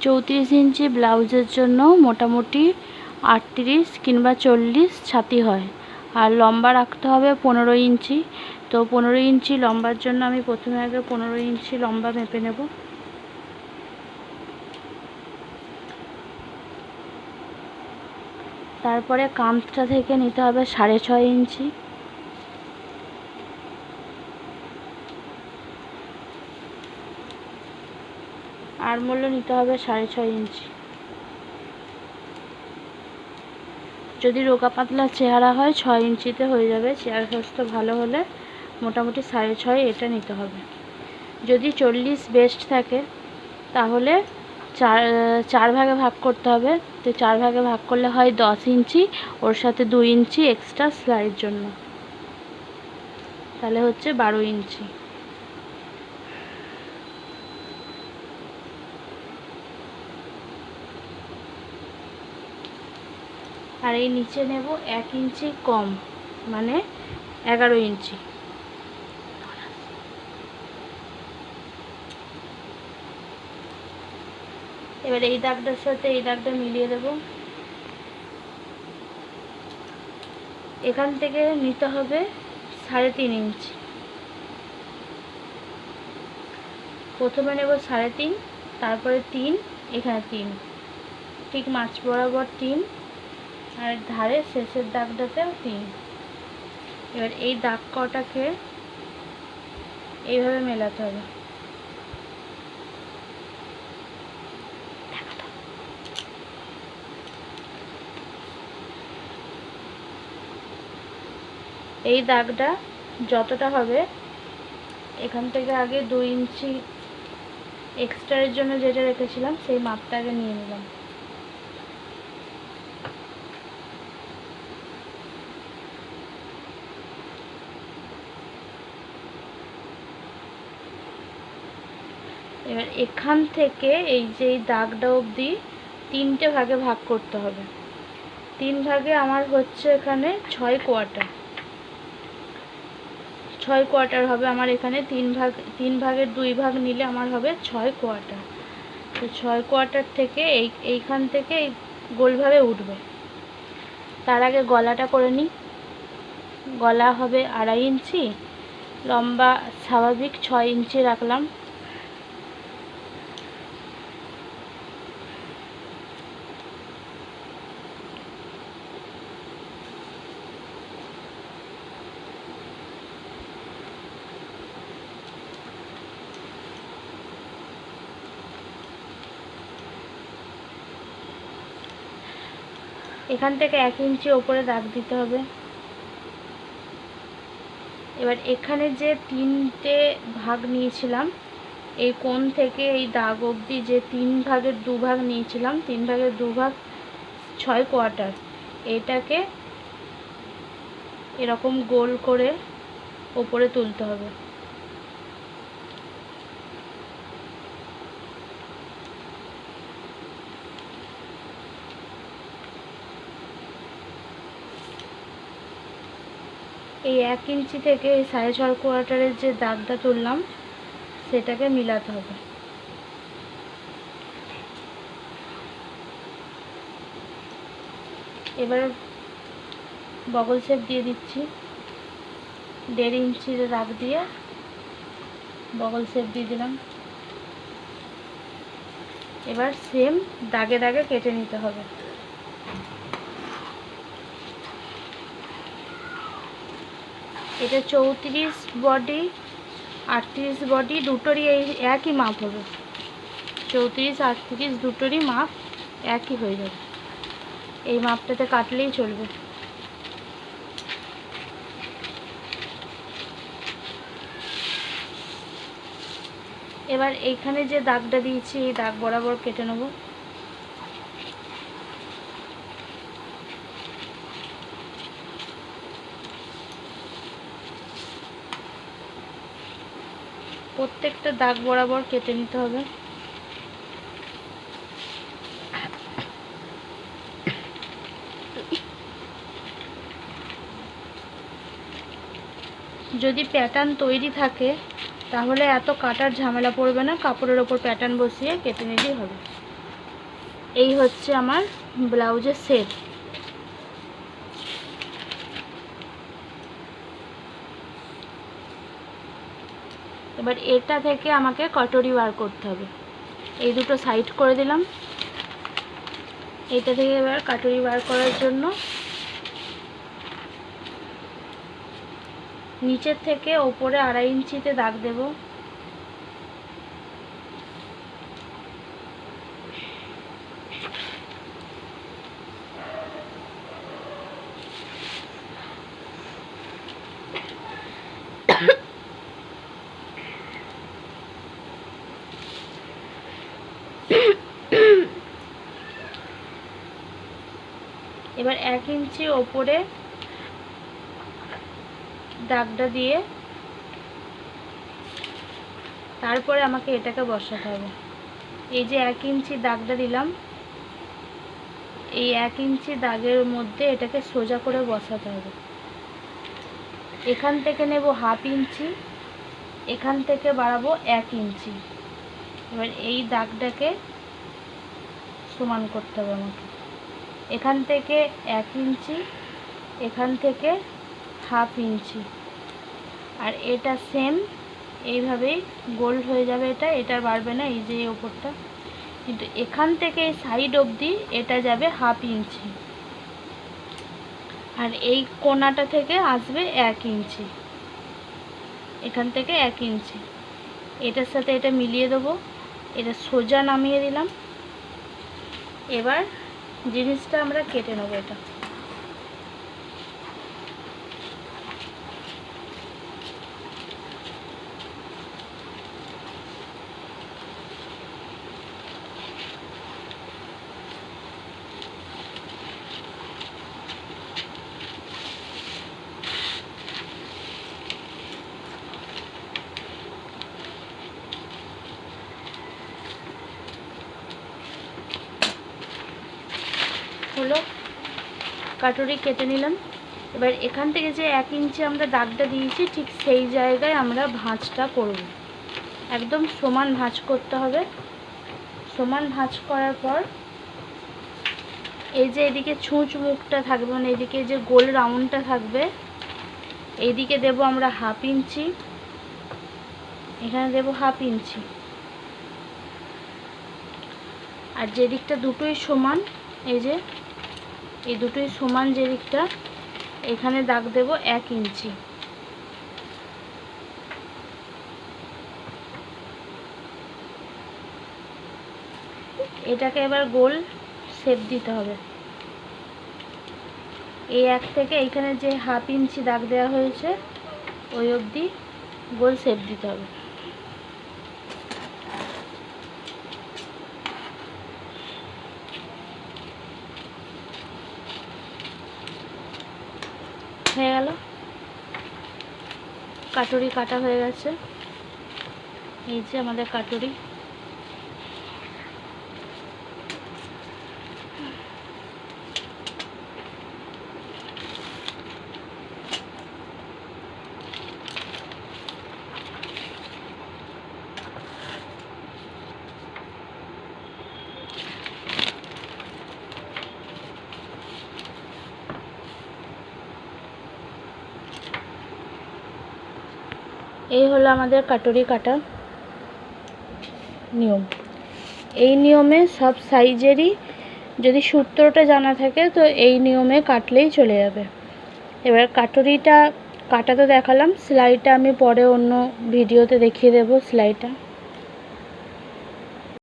34 ইঞ্চি ব্লাউজের জন্য মোটামুটি 38 কিংবা 40 ছাতি হয়, আর লম্বা রাখতে হবে 15 ইঞ্চি। তো 15 ইঞ্চি লম্বার জন্য আমি প্রথমে আগে 15 ইঞ্চি লম্বা মেপে নেব। তারপরে কাঁধটা থেকে নিতে হবে 6.5 ইঞ্চি। আরমোল নিতে হবে 6.5 ইঞ্চি। যদি রোগা পাতলা চেহারা হয় 6 ইঞ্চিতে হয়ে যাবে, চেহারা স্বাস্থ্য ভালো হলে মোটামুটি 6.5 এটা নিতে হবে। যদি 40 বেস্ট থাকে তাহলে চার ভাগে ভাগ করতে হবে। তো 4 ভাগে ভাগ করলে হয় 10 ইঞ্চি, ওর সাথে 2 ইঞ্চি এক্সট্রা সেলাইয়ের জন্য, তাহলে হচ্ছে 12 ইঞ্চি। আর এই নিচে নেব 1 ইঞ্চি কম, মানে 11 ইঞ্চি। এবার এই দাগটার সাথে এই দাগটা মিলিয়ে দেব। এখান থেকে নিতে হবে 3.5 ইঞ্চি। প্রথমে নেব 3.5, তারপরে 3, এখানে 3, ঠিক মাছ বরাবর 3, আর ধারে শেষের দাগটাতেও 3। এবার এই দাগ কটাকে এইভাবে মেলাতে হবে। এই দাগটা যতটা হবে এখান থেকে আগে 2 ইঞ্চি এক্সট্রার জন্য যেটা রেখেছিলাম সেই মাপটা আগে নিয়ে নিলাম। এবার এখান থেকে এই যে এই দাগটা অবধি 3টে ভাগে ভাগ করতে হবে। 3 ভাগে আমার হচ্ছে এখানে 6 কোয়ার্টার। 6 কোয়ার্টার হবে আমার এখানে। 3 ভাগের 2 ভাগ নিলে আমার হবে 6 কোয়ার্টার। তো 6 কোয়ার্টার থেকে এইখান থেকে গোলভাবে উঠবে। তার আগে গলাটা করে নিই। গলা হবে 2.5 ইঞ্চি, লম্বা স্বাভাবিক 6 ইঞ্চি রাখলাম। এখান থেকে 1 ইঞ্চি ওপরে দাগ দিতে হবে। এবার এখানে যে 3টে ভাগ নিয়েছিলাম, এই কোণ থেকে এই দাগ অবধি যে 3 ভাগের 2 ভাগ নিয়েছিলাম, 3 ভাগের 2 ভাগ 6 কোয়ার্টার, এটাকে এরকম গোল করে ওপরে তুলতে হবে। এই 1 ইঞ্চি থেকে এই 6.5 কোয়ার্টারের যে দাগটা তুললাম সেটাকে মিলাতে হবে। এবার বগল শেপ দিয়ে দিচ্ছি। 1.5 ইঞ্চির দাগ দিয়ে বগল শেপ দিয়ে দিলাম। এবার সেম দাগে দাগে কেটে নিতে হবে। এটা 34 বডি 38 বডি দুটোরই এই একই মাপ হবে। 34 38 দুটোরই মাপ একই হয়ে যাবে। এই মাপটাতে কাটলেই চলবে। এবার এইখানে যে দাগটা দিয়েছি এই দাগ বরাবর কেটে নেব। প্রত্যেকটা দাগ বরাবর কেটে নিতে হবে। যদি প্যাটার্ন তৈরি থাকে তাহলে এত কাটার ঝামেলা পড়বে না, কাপড়ের ওপর প্যাটার্ন বসিয়ে কেটে নিলেই হবে। এই হচ্ছে আমার ব্লাউজের সেট। এবার এটা থেকে আমাকে কাটরি বার করতে হবে। এই দুটো সাইড করে দিলাম। এটা থেকে এবার কাটরি বার করার জন্য নিচের থেকে ওপরে 2.5 ইঞ্চিতে দাগ দেব। এবার 1 ইঞ্চি ওপরে দাগটা দিয়ে তারপরে আমাকে এটাকে বসাতে হবে। এই যে 1 ইঞ্চি দাগটা দিলাম, এই 1 ইঞ্চি দাগের মধ্যে এটাকে সোজা করে বসাতে হবে। এখান থেকে নেব 1/2 ইঞ্চি, এখান থেকে বাড়াবো 1 ইঞ্চি। এবার এই দাগটাকে সমান করতে হবে আমাকে। এখান থেকে 1 ইঞ্চি, এখান থেকে 1/2 ইঞ্চি, আর এটা সেম এইভাবেই গোল হয়ে যাবে। এটা বাড়বে না, এই যে ওপরটা, কিন্তু এখান থেকে এই সাইড অবধি এটা যাবে 1/2 ইঞ্চি, আর এই কোণাটা থেকে আসবে 1 ইঞ্চি, এখান থেকে 1 ইঞ্চি। এটার সাথে এটা মিলিয়ে দেবো। এটা সোজা নামিয়ে দিলাম। এবার জিনিসটা আমরা কেটে নেবো। এটা হলো, কাটুরি কেটে নিলাম। এবার এখান থেকে যে 1 ইঞ্চি আমরা দাগটা দিয়েছি, ঠিক সেই জায়গায় আমরা ভাঁজটা করব। একদম সমান ভাঁজ করতে হবে। সমান ভাঁজ করার পর এই যে এদিকে ছুঁচ মুখটা থাকবে, মানে এদিকে যে গোল রাউন্ডটা থাকবে, এইদিকে দেব আমরা 1/2 ইঞ্চি, এখানে দেব 1/2 ইঞ্চি, আর যে দিকটা দুটোই সমান, এই যে এই দুটোই সমান যে দিকটা, এখানে দাগ দেব 1 ইঞ্চি। এটাকে এবার গোল শেপ দিতে হবে। এই 1 থেকে এইখানে যে 1/2 ইঞ্চি দাগ দেওয়া হয়েছে ওই অবধি গোল শেপ দিতে হবে। হয়ে গেল, কাটুরি কাটা হয়ে গেছে। এই যে আমাদের কাটুরি। এই হলো আমাদের কাটুরি কাটা নিয়ম। এই নিয়মে সব সাইজেরই যদি সূত্রটা জানা থাকে তো এই নিয়মে কাটলেই চলে যাবে। এবার কাটুরিটা কাটা তো দেখালাম, সেলাইটা আমি পরে অন্য ভিডিওতে দেখিয়ে দেবো সেলাইটা।